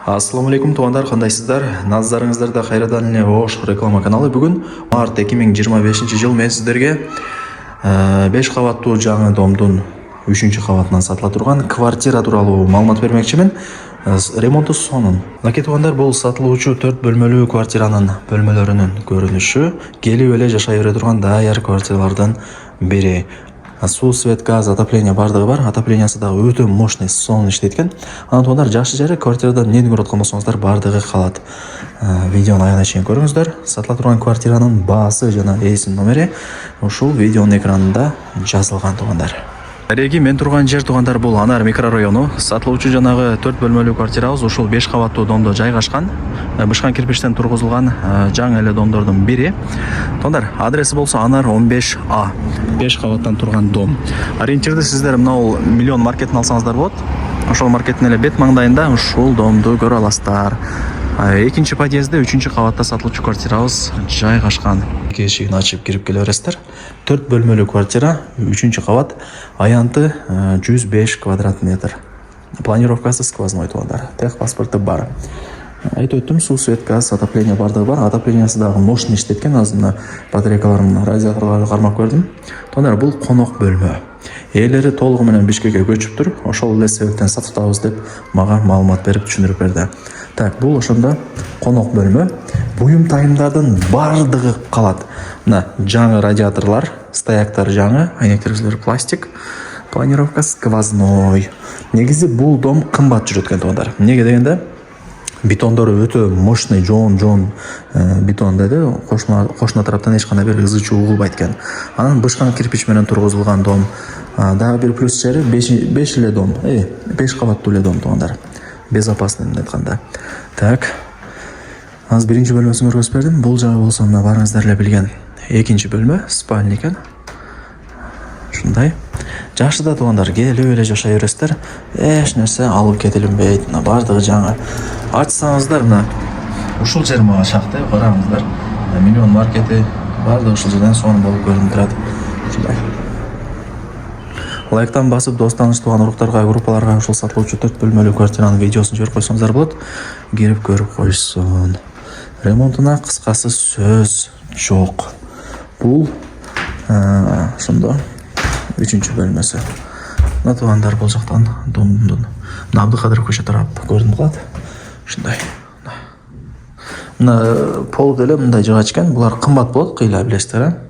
Ассаламу алейкум туғандар, қандайсыздар? Назарыңыздарда қайрадан эле Ош реклама каналы. Бүгін март 2025 жыл мен сіздерге 5 қабаттуу жаңы домдун 3-чү қабатынан сатыла турган квартира тууралуу маалымат бермекчимин. Ремонту сонун. Лаки туғандар, бул сатылуучу 4 бөлмөлүү квартиранын бөлмөлөрүнүн көрүнүшү келип эле жашай бере турган даяр квартиралардан бири. Суу, свет, газ, отопление бардыгы бар. Отоплениясы дагы өтө мощный, сонун иштейт экен. Анан тугандар, жакшы жери квартирадан эмнени көрүп аткан болсоңуздар, бардыгы калат. Видеону аягына чейин көрүңүздөр. Сатыла турган квартиранын баасы жана эсин номери ушул видеонун экранында жазылган тугандар. Эреги мен турган жер тугандар, бул Анар микрорайону. Сатылуучу жанагы 4 бөлмөлүү квартирабыз ушул 5 кабаттуу домдо жайгашкан. Бышкан кирпичтен тургузулган жаңы эле домдордун бири. Тугандар, адреси болсо Анар 15А. 5 кабаттан турган дом. Ориентирди сиздер мына Миллион маркетин алсаңыздар болот. Ошол маркеттин эле бет маңдайында ушул домду көрө аласыздар. Экинчи подъезде 3-чү кабатта сатылуучу квартирабыз жайгашкан. Эшигин ачып кирип келе бересиздер. 4 бөлмөлүү квартира, 3-чү кабат, аянты 105 квадрат метр. Планировкасы сквозной тугандар. Тех паспорты бар. Айтып өттүм, суу, свет, газ, отопление бардыгы бар. Отоплениясы дагы мощный иштеткен, азырына батарейкаларын, радиаторлорду кармап көрдүм. Тугандар, бул конок бөлмө. Ээлери толугу менен Бишкекке көчүптүр. Ошол эле себептен сатып деп мага маалымат берип түшүндүрүп берди. Так, бул ошондо конок бөлмө. Буюм тайымдардын бардыгы калат. Мына жаңы радиаторлор, стояктар жаңы, айнектер пластик. Планировка сквозной. Негизи бул дом кымбат жүрөт экен тугандар. Эмнеге дегенде, бетондору өтө мощный, жоон бетон деди. Кошуна тараптан эч кандай бир ызы чуу угулбайт экен. Анан бышкан кирпич менен тургузулган дом. Дагы бир плюс жери 5 эле дом. 5 кабаттуу эле дом тугандар. Безопасный деп айтканда. Так. Аз биринчи бөлмөсүн көргөзүп бердим. Бул жагы болсо мына барыңыздар эле билген экинчи бөлмө, спальня экен. Ушундай. Жакшы да тугандар, келип эле жашай бересиздер. Эч нерсе алып кетилинбейт. Мына бардыгы жаңы. Ачсаңыздар, мына ушул жер мага шакты, караңыздар. Миллион маркети бардыгы ушул жерден сонун болуп көрүнүп турат. Ушундай. Лайктан басып, дос тааныш туган уруктарга, группаларга ушул сатылуучу 4 бөлмөлүү квартиранын видеосун жиберип койсоңуздар болот. Кирип көрүп койсун. Ремонтуна кыскасы сөз жок. Бул ошондо 3-чү бөлмөсү. Мына тугандар, бул жактан домдун Абдыкадыр көчө тарап көрүнүп калат. Ушундай. Мына пол деле мындай жыгач экен. Булар кымбат болот, кыйла билесиздер,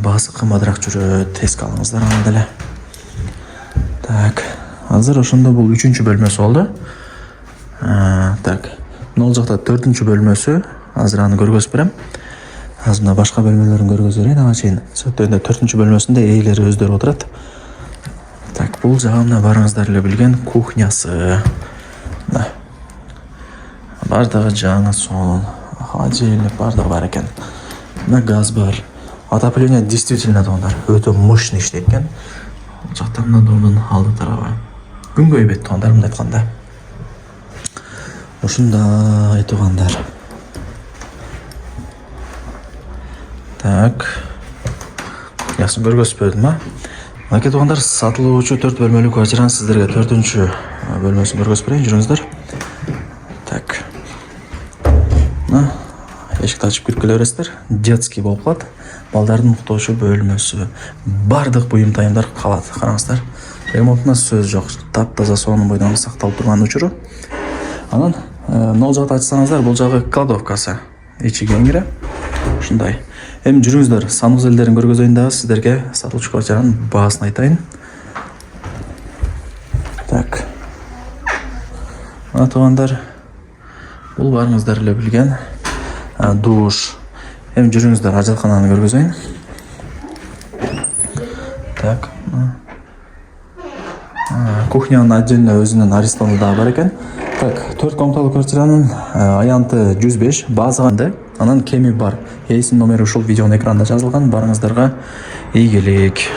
Баасы кымбатыраак жүрөт, эске алыңыздар аны деле. Так, азыр ошондо бул 3-чү бөлмөсү болду. Так, мына жакта 4-чү бөлмөсү. Азыр аны көргөзүп берем. Азыр мына башка бөлмөлөрүн көргөзүп берейин ага чейин. Сөттөндө 4-чү бөлмөсүндө ээлери өздөрү отурат. Так, бул жагына барыңыздар эле билген кухнясы. Бардыгы жаңы, сонун. Холодильник бардыгы бар экен. Мына газ бар. Отопление действительно тугандар өтө мощный иштейт экен. Жактан мына домдун алды тарабы күнгөй бет тугандар, мындай айтканда. Ушундай тугандар. Так. Кухнясын көргөзүп бердим, Лаки тугандар, сатылуучу 4 бөлмөлүү квартиранын сиздерге 4-чү бөлмөсүн көргөзүп берейин, жүрүңүздөр. Так. Эшикти ачып кирип келе бересиздер. Детский болуп калат. Балдардын уктоочу бөлмөсү. Бардык буюм тайымдар калат. Караңыздар. Ремонтуна сөз жок. Таптаза сонун бойдон сакталып турган учуру. Анан мына жакты ачсаңыздар, бул жагы кладовкасы. Ичи кеңири. Ушундай. Эми жүрүңүздөр, сануу элдерин көргөзөйүн дагы сиздерге сатылуучу квартиранын баасын айтайын. Так. Мына тугандар, бул барыңыздар эле билген душ. Эми жүрүңүздөр, ажаткананы көргөзөйүн. Так. Кухнянын отдельно өзүнүн арестону дагы бар экен. Так, 4 комнаталуу квартиранын аянты 105, база анан кеми бар. Эсин номери ушул видеонун экранында жазылган. Барыңыздарга ийгилик.